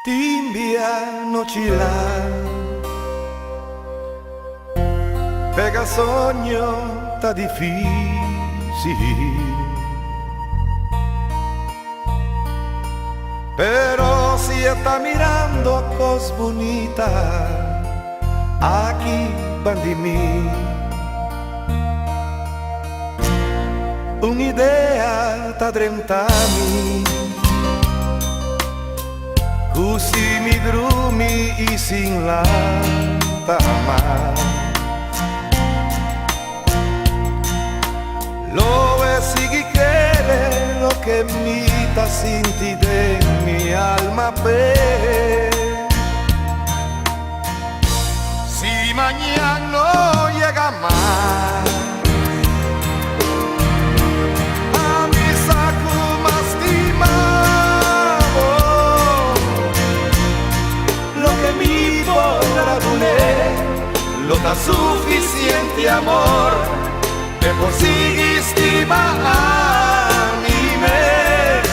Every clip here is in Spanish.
Timbia nocila pega sogno ta difícil, pero si está mirando a cos bonita aquí van de mí. Un'idea ta drentami, così mi drumi e sin la tama. Lo sigue quiere lo que mi ta sinti de mi alma pe. Si mañana no llega más, lo da suficiente amor que por sí estima a mi mes.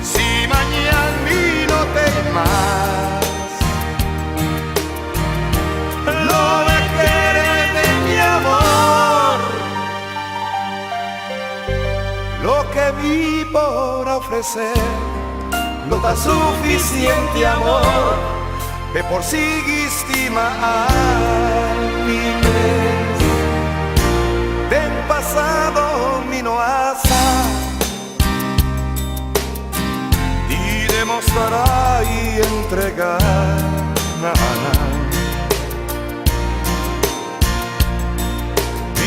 Si mañana mi no te más, lo que quiere de mi amor, lo que vi por ofrecer, lo da suficiente amor que por sí estima a mi mes. Del pasado mi no asa y demostrará y entregar nada.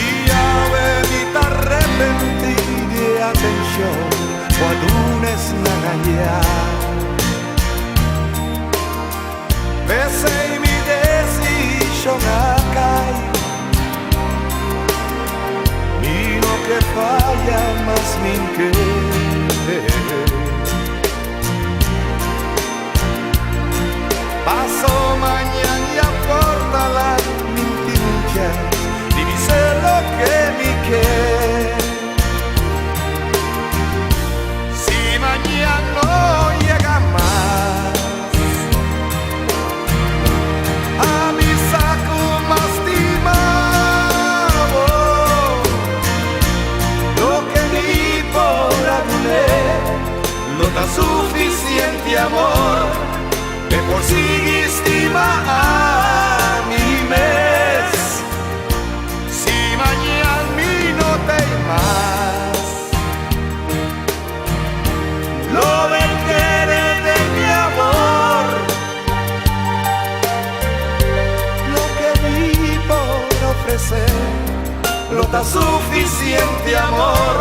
Y a venita arrepentir de atención cuando es nada. Pensei mi decisión acá, y no que falla más min que paso mañana y aporta la mintincia, divise lo que mi que. Si mañana no llega más, suficiente amor que por sí estima a mi mes. Si mañana mi no te más, lo del querer de mi amor, lo que vi por ofrecer, lo da suficiente amor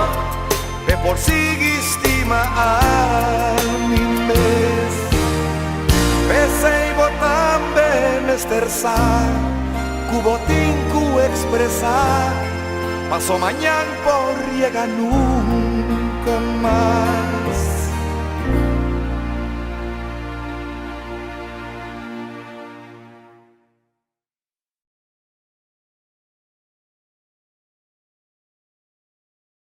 que por sí estima a mi mes. Pensei botambe mesterzar, cubotín cu expresar, paso mañana por llegar nunca más.